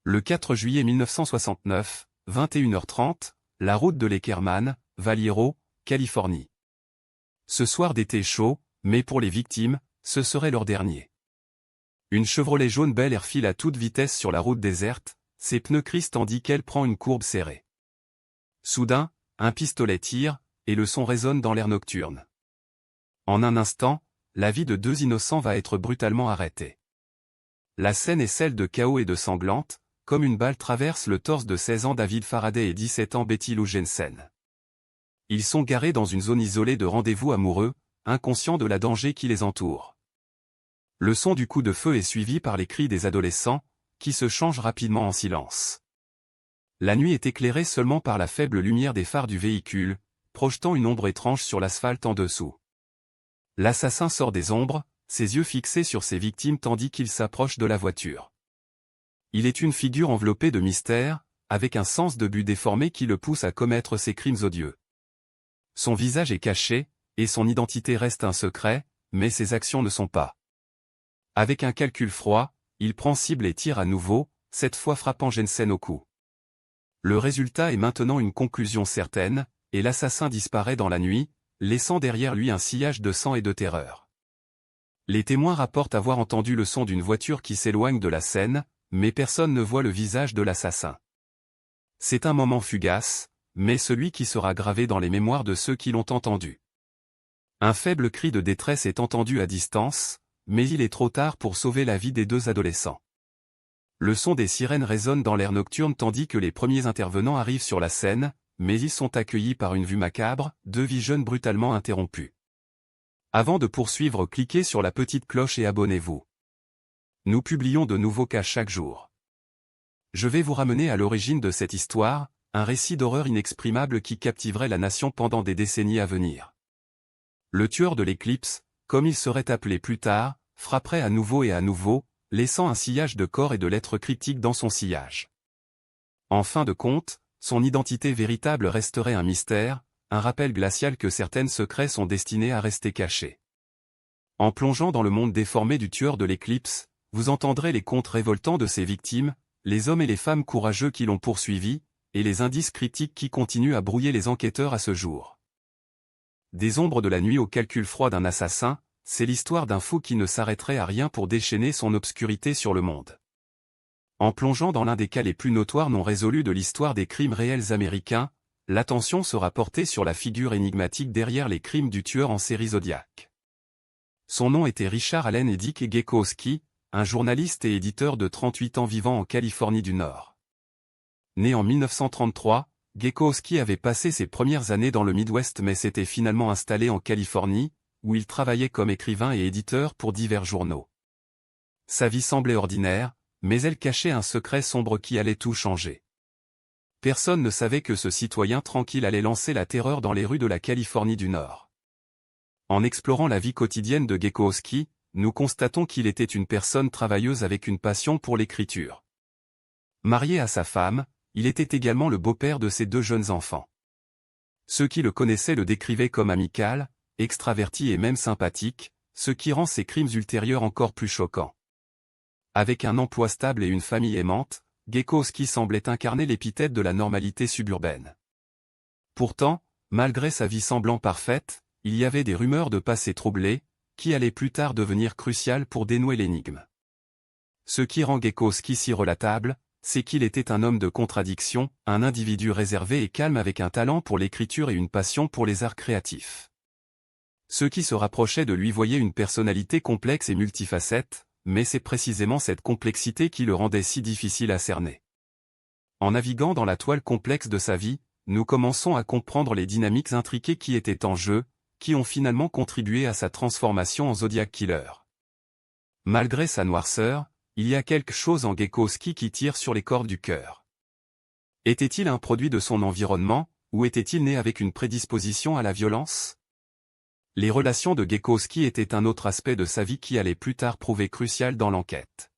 Le 4 juillet 1969, 21h30, la route de Leckerman, Vallejo, Californie. Ce soir d'été chaud, mais pour les victimes, ce serait leur dernier. Une Chevrolet jaune Bel Air file à toute vitesse sur la route déserte, ses pneus crissent tandis qu'elle prend une courbe serrée. Soudain, un pistolet tire, et le son résonne dans l'air nocturne. En un instant, la vie de deux innocents va être brutalement arrêtée. La scène est celle de chaos et de sanglante, comme une balle traverse le torse de 16 ans David Faraday et 17 ans Betty Lou Jensen. Ils sont garés dans une zone isolée de rendez-vous amoureux, inconscients de la danger qui les entoure. Le son du coup de feu est suivi par les cris des adolescents, qui se changent rapidement en silence. La nuit est éclairée seulement par la faible lumière des phares du véhicule, projetant une ombre étrange sur l'asphalte en dessous. L'assassin sort des ombres, ses yeux fixés sur ses victimes tandis qu'il s'approche de la voiture. Il est une figure enveloppée de mystère, avec un sens de but déformé qui le pousse à commettre ces crimes odieux. Son visage est caché, et son identité reste un secret, mais ses actions ne sont pas. Avec un calcul froid, il prend cible et tire à nouveau, cette fois frappant Jensen au cou. Le résultat est maintenant une conclusion certaine, et l'assassin disparaît dans la nuit, laissant derrière lui un sillage de sang et de terreur. Les témoins rapportent avoir entendu le son d'une voiture qui s'éloigne de la scène, mais personne ne voit le visage de l'assassin. C'est un moment fugace, mais celui qui sera gravé dans les mémoires de ceux qui l'ont entendu. Un faible cri de détresse est entendu à distance, mais il est trop tard pour sauver la vie des deux adolescents. Le son des sirènes résonne dans l'air nocturne tandis que les premiers intervenants arrivent sur la scène, mais ils sont accueillis par une vue macabre, deux vies jeunes brutalement interrompues. Avant de poursuivre, cliquez sur la petite cloche et abonnez-vous. Nous publions de nouveaux cas chaque jour. Je vais vous ramener à l'origine de cette histoire, un récit d'horreur inexprimable qui captiverait la nation pendant des décennies à venir. Le tueur de l'éclipse, comme il serait appelé plus tard, frapperait à nouveau et à nouveau, laissant un sillage de corps et de lettres cryptiques dans son sillage. En fin de compte, son identité véritable resterait un mystère, un rappel glacial que certains secrets sont destinés à rester cachés. En plongeant dans le monde déformé du tueur de l'éclipse, vous entendrez les contes révoltants de ses victimes, les hommes et les femmes courageux qui l'ont poursuivi, et les indices critiques qui continuent à brouiller les enquêteurs à ce jour. Des ombres de la nuit au calcul froid d'un assassin, c'est l'histoire d'un fou qui ne s'arrêterait à rien pour déchaîner son obscurité sur le monde. En plongeant dans l'un des cas les plus notoires non résolus de l'histoire des crimes réels américains, l'attention sera portée sur la figure énigmatique derrière les crimes du tueur en série Zodiac. Son nom était Richard Allen et Dick Gekowski, un journaliste et éditeur de 38 ans vivant en Californie du Nord. Né en 1933, Gekowski avait passé ses premières années dans le Midwest mais s'était finalement installé en Californie, où il travaillait comme écrivain et éditeur pour divers journaux. Sa vie semblait ordinaire, mais elle cachait un secret sombre qui allait tout changer. Personne ne savait que ce citoyen tranquille allait lancer la terreur dans les rues de la Californie du Nord. En explorant la vie quotidienne de Gekowski, nous constatons qu'il était une personne travailleuse avec une passion pour l'écriture. Marié à sa femme, il était également le beau-père de ses deux jeunes enfants. Ceux qui le connaissaient le décrivaient comme amical, extraverti et même sympathique, ce qui rend ses crimes ultérieurs encore plus choquants. Avec un emploi stable et une famille aimante, Gekowski semblait incarner l'épithète de la normalité suburbaine. Pourtant, malgré sa vie semblant parfaite, il y avait des rumeurs de passé troublé, qui allaient plus tard devenir cruciales pour dénouer l'énigme. Ce qui rend Gekowski si relatable, c'est qu'il était un homme de contradiction, un individu réservé et calme avec un talent pour l'écriture et une passion pour les arts créatifs. Ceux qui se rapprochaient de lui voyaient une personnalité complexe et multifacette, mais c'est précisément cette complexité qui le rendait si difficile à cerner. En naviguant dans la toile complexe de sa vie, nous commençons à comprendre les dynamiques intriquées qui étaient en jeu, qui ont finalement contribué à sa transformation en Zodiac Killer. Malgré sa noirceur, il y a quelque chose en Gekowski qui tire sur les cordes du cœur. Était-il un produit de son environnement, ou était-il né avec une prédisposition à la violence? Les relations de Gekowski étaient un autre aspect de sa vie qui allait plus tard prouver crucial dans l'enquête.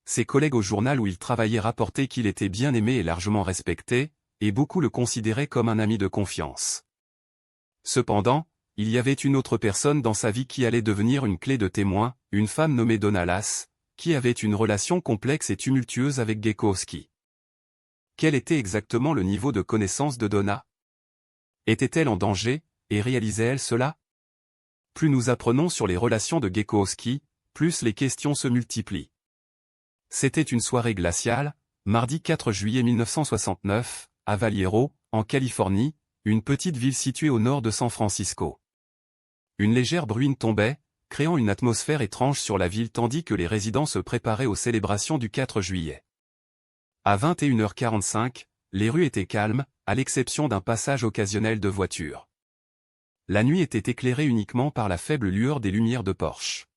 Ses collègues au journal où il travaillait rapportaient qu'il était bien aimé et largement respecté, et beaucoup le considéraient comme un ami de confiance. Cependant, il y avait une autre personne dans sa vie qui allait devenir une clé de témoin, une femme nommée Donna Lass, qui avait une relation complexe et tumultueuse avec Gekowski. Quel était exactement le niveau de connaissance de Donna? Était-elle en danger, et réalisait-elle cela? Plus nous apprenons sur les relations de Gekowski, plus les questions se multiplient. C'était une soirée glaciale, mardi 4 juillet 1969, à Vallejo, en Californie, une petite ville située au nord de San Francisco. Une légère bruine tombait, créant une atmosphère étrange sur la ville tandis que les résidents se préparaient aux célébrations du 4 juillet. À 21h45, les rues étaient calmes, à l'exception d'un passage occasionnel de voitures. La nuit était éclairée uniquement par la faible lueur des lumières de Porsche.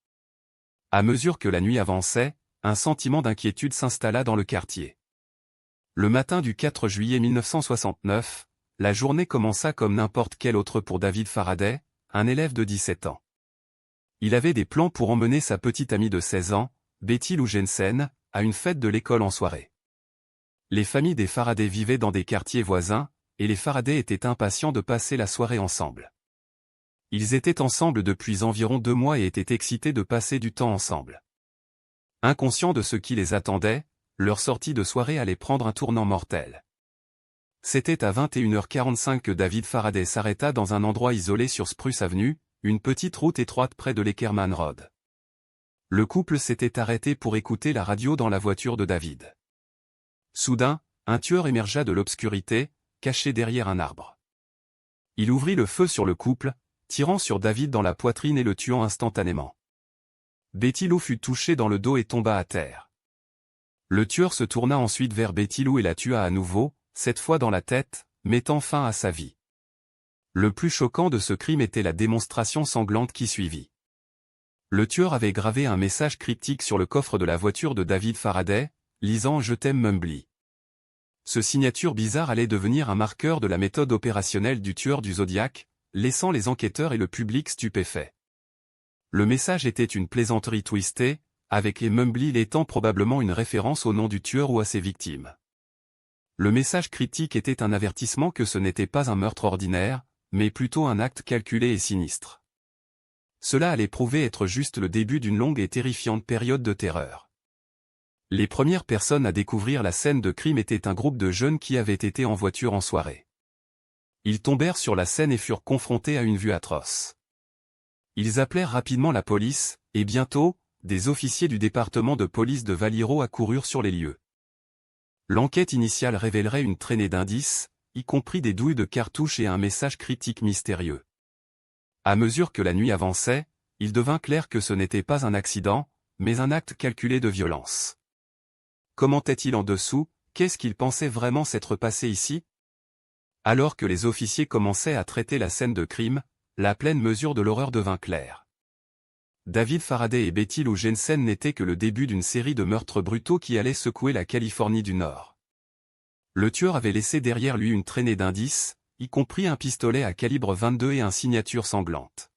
À mesure que la nuit avançait, un sentiment d'inquiétude s'installa dans le quartier. Le matin du 4 juillet 1969, la journée commença comme n'importe quelle autre pour David Faraday, un élève de 17 ans. Il avait des plans pour emmener sa petite amie de 16 ans, Betty Lou Jensen, à une fête de l'école en soirée. Les familles des Faraday vivaient dans des quartiers voisins, et les Faraday étaient impatients de passer la soirée ensemble. Ils étaient ensemble depuis environ 2 mois et étaient excités de passer du temps ensemble. Inconscients de ce qui les attendait, leur sortie de soirée allait prendre un tournant mortel. C'était à 21h45 que David Faraday s'arrêta dans un endroit isolé sur Spruce Avenue, une petite route étroite près de l'Eckerman Road. Le couple s'était arrêté pour écouter la radio dans la voiture de David. Soudain, un tueur émergea de l'obscurité, caché derrière un arbre. Il ouvrit le feu sur le couple, tirant sur David dans la poitrine et le tuant instantanément. Betty Lou fut touchée dans le dos et tomba à terre. Le tueur se tourna ensuite vers Betty Lou et la tua à nouveau, cette fois dans la tête, mettant fin à sa vie. Le plus choquant de ce crime était la démonstration sanglante qui suivit. Le tueur avait gravé un message cryptique sur le coffre de la voiture de David Faraday, lisant « Je t'aime Mumbly ». Ce signature bizarre allait devenir un marqueur de la méthode opérationnelle du tueur du Zodiac, laissant les enquêteurs et le public stupéfaits. Le message était une plaisanterie twistée, avec les Mumbly étant probablement une référence au nom du tueur ou à ses victimes. Le message cryptique était un avertissement que ce n'était pas un meurtre ordinaire, mais plutôt un acte calculé et sinistre. Cela allait prouver être juste le début d'une longue et terrifiante période de terreur. Les premières personnes à découvrir la scène de crime étaient un groupe de jeunes qui avaient été en voiture en soirée. Ils tombèrent sur la scène et furent confrontés à une vue atroce. Ils appelèrent rapidement la police, et bientôt, des officiers du département de police de Vallejo accoururent sur les lieux. L'enquête initiale révélerait une traînée d'indices, y compris des douilles de cartouches et un message critique mystérieux. À mesure que la nuit avançait, il devint clair que ce n'était pas un accident, mais un acte calculé de violence. Commentait-il en dessous, qu'est-ce qu'il pensait vraiment s'être passé ici? Alors que les officiers commençaient à traiter la scène de crime, la pleine mesure de l'horreur devint claire. David Faraday et Betty Lou Jensen n'étaient que le début d'une série de meurtres brutaux qui allaient secouer la Californie du Nord. Le tueur avait laissé derrière lui une traînée d'indices, y compris un pistolet à calibre 22 et une signature sanglante.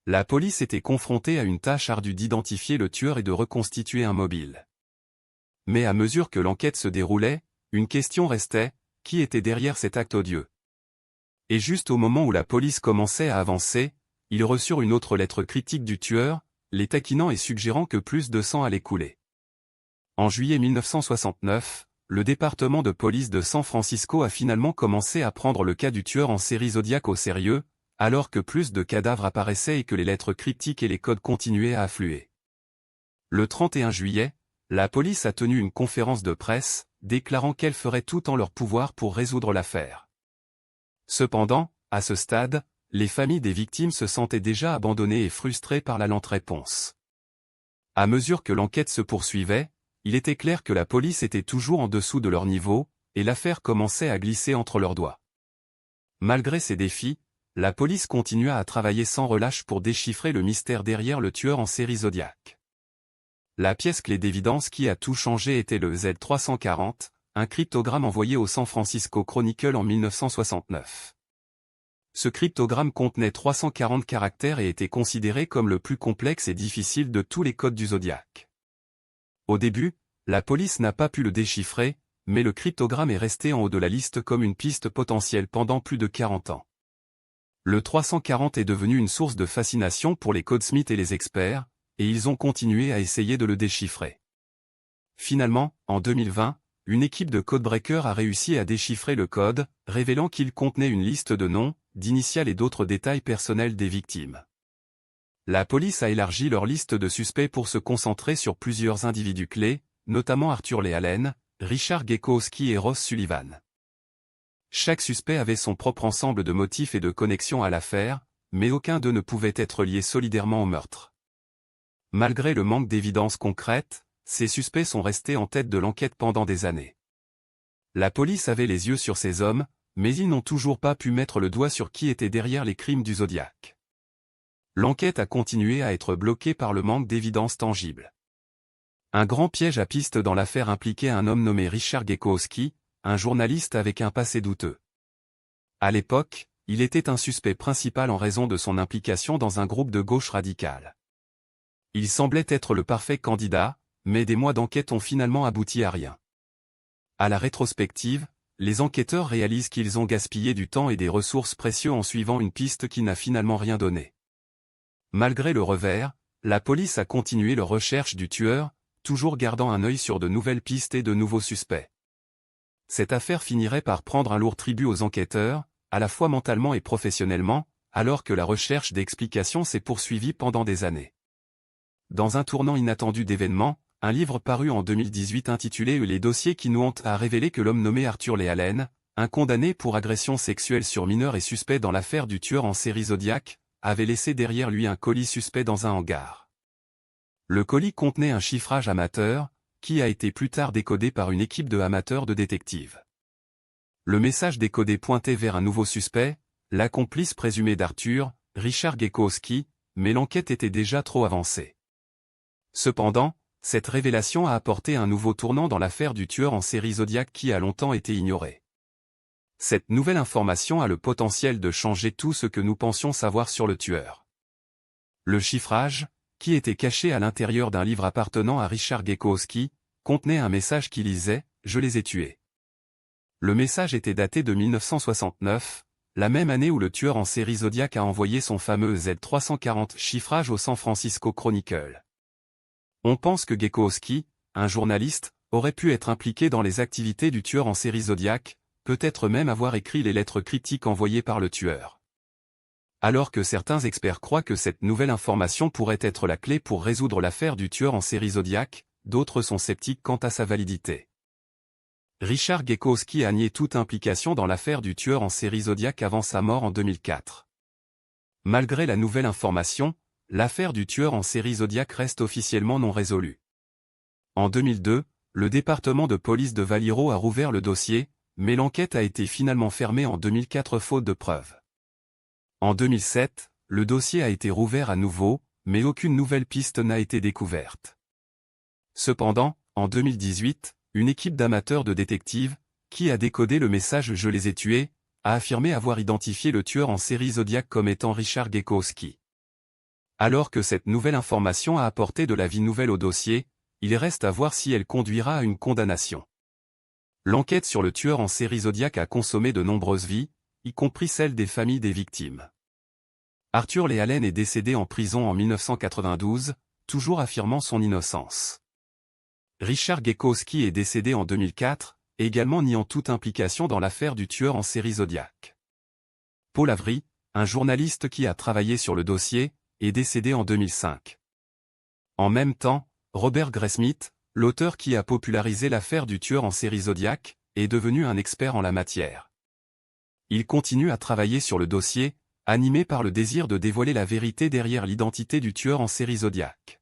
La police était confrontée à une tâche ardue d'identifier le tueur et de reconstituer un mobile. Mais à mesure que l'enquête se déroulait, une question restait, qui était derrière cet acte odieux? Et juste au moment où la police commençait à avancer, ils reçurent une autre lettre critique du tueur, les taquinant et suggérant que plus de sang allait couler. En juillet 1969, le département de police de San Francisco a finalement commencé à prendre le cas du tueur en série Zodiac au sérieux, alors que plus de cadavres apparaissaient et que les lettres cryptiques et les codes continuaient à affluer. Le 31 juillet, la police a tenu une conférence de presse, déclarant qu'elle ferait tout en leur pouvoir pour résoudre l'affaire. Cependant, à ce stade, les familles des victimes se sentaient déjà abandonnées et frustrées par la lente réponse. À mesure que l'enquête se poursuivait, il était clair que la police était toujours en dessous de leur niveau, et l'affaire commençait à glisser entre leurs doigts. Malgré ces défis, la police continua à travailler sans relâche pour déchiffrer le mystère derrière le tueur en série Zodiac. La pièce clé d'évidence qui a tout changé était le Z340, un cryptogramme envoyé au San Francisco Chronicle en 1969. Ce cryptogramme contenait 340 caractères et était considéré comme le plus complexe et difficile de tous les codes du Zodiac. Au début, la police n'a pas pu le déchiffrer, mais le cryptogramme est resté en haut de la liste comme une piste potentielle pendant plus de 40 ans. Le 340 est devenu une source de fascination pour les codesmiths et les experts, et ils ont continué à essayer de le déchiffrer. Finalement, en 2020, une équipe de codebreakers a réussi à déchiffrer le code, révélant qu'il contenait une liste de noms, d'initiales et d'autres détails personnels des victimes. La police a élargi leur liste de suspects pour se concentrer sur plusieurs individus clés, notamment Arthur Lee Allen, Richard Gekowski et Ross Sullivan. Chaque suspect avait son propre ensemble de motifs et de connexions à l'affaire, mais aucun d'eux ne pouvait être lié solidairement au meurtre. Malgré le manque d'évidences concrètes, ces suspects sont restés en tête de l'enquête pendant des années. La police avait les yeux sur ces hommes, mais ils n'ont toujours pas pu mettre le doigt sur qui était derrière les crimes du Zodiac. L'enquête a continué à être bloquée par le manque d'évidences tangibles. Un grand piège à piste dans l'affaire impliquait un homme nommé Richard Gekowski, un journaliste avec un passé douteux. À l'époque, il était un suspect principal en raison de son implication dans un groupe de gauche radicale. Il semblait être le parfait candidat, mais des mois d'enquête ont finalement abouti à rien. À la rétrospective, les enquêteurs réalisent qu'ils ont gaspillé du temps et des ressources précieuses en suivant une piste qui n'a finalement rien donné. Malgré le revers, la police a continué leur recherche du tueur, toujours gardant un œil sur de nouvelles pistes et de nouveaux suspects. Cette affaire finirait par prendre un lourd tribut aux enquêteurs, à la fois mentalement et professionnellement, alors que la recherche d'explications s'est poursuivie pendant des années. Dans un tournant inattendu d'événements, un livre paru en 2018 intitulé « Les dossiers qui nous hantent » a révélé que l'homme nommé Arthur Lee Allen, un condamné pour agression sexuelle sur mineurs et suspect dans l'affaire du tueur en série Zodiac, avait laissé derrière lui un colis suspect dans un hangar. Le colis contenait un chiffrage amateur, qui a été plus tard décodé par une équipe de amateurs de détectives. Le message décodé pointait vers un nouveau suspect, l'accomplice présumé d'Arthur, Richard Gekowski, mais l'enquête était déjà trop avancée. Cependant, cette révélation a apporté un nouveau tournant dans l'affaire du tueur en série Zodiac qui a longtemps été ignorée. Cette nouvelle information a le potentiel de changer tout ce que nous pensions savoir sur le tueur. Le chiffrage, qui était caché à l'intérieur d'un livre appartenant à Richard Gekowski, contenait un message qui lisait « Je les ai tués ». Le message était daté de 1969, la même année où le tueur en série Zodiac a envoyé son fameux Z340 chiffrage au San Francisco Chronicle. On pense que Gekowski, un journaliste, aurait pu être impliqué dans les activités du tueur en série Zodiac, peut-être même avoir écrit les lettres cryptiques envoyées par le tueur. Alors que certains experts croient que cette nouvelle information pourrait être la clé pour résoudre l'affaire du tueur en série Zodiac, d'autres sont sceptiques quant à sa validité. Richard Gekowski a nié toute implication dans l'affaire du tueur en série Zodiac avant sa mort en 2004. Malgré la nouvelle information, l'affaire du tueur en série Zodiac reste officiellement non résolue. En 2002, le département de police de Valiro a rouvert le dossier, mais l'enquête a été finalement fermée en 2004 faute de preuves. En 2007, le dossier a été rouvert à nouveau, mais aucune nouvelle piste n'a été découverte. Cependant, en 2018, une équipe d'amateurs de détectives, qui a décodé le message « Je les ai tués », a affirmé avoir identifié le tueur en série Zodiac comme étant Richard Gekowski. Alors que cette nouvelle information a apporté de la vie nouvelle au dossier, il reste à voir si elle conduira à une condamnation. L'enquête sur le tueur en série Zodiac a consommé de nombreuses vies, y compris celles des familles des victimes. Arthur Lee Allen est décédé en prison en 1992, toujours affirmant son innocence. Richard Gekowski est décédé en 2004, également niant toute implication dans l'affaire du tueur en série Zodiac. Paul Avery, un journaliste qui a travaillé sur le dossier, est décédé en 2005. En même temps, Robert Graysmith, l'auteur qui a popularisé l'affaire du tueur en série Zodiac, est devenu un expert en la matière. Il continue à travailler sur le dossier, animé par le désir de dévoiler la vérité derrière l'identité du tueur en série Zodiac.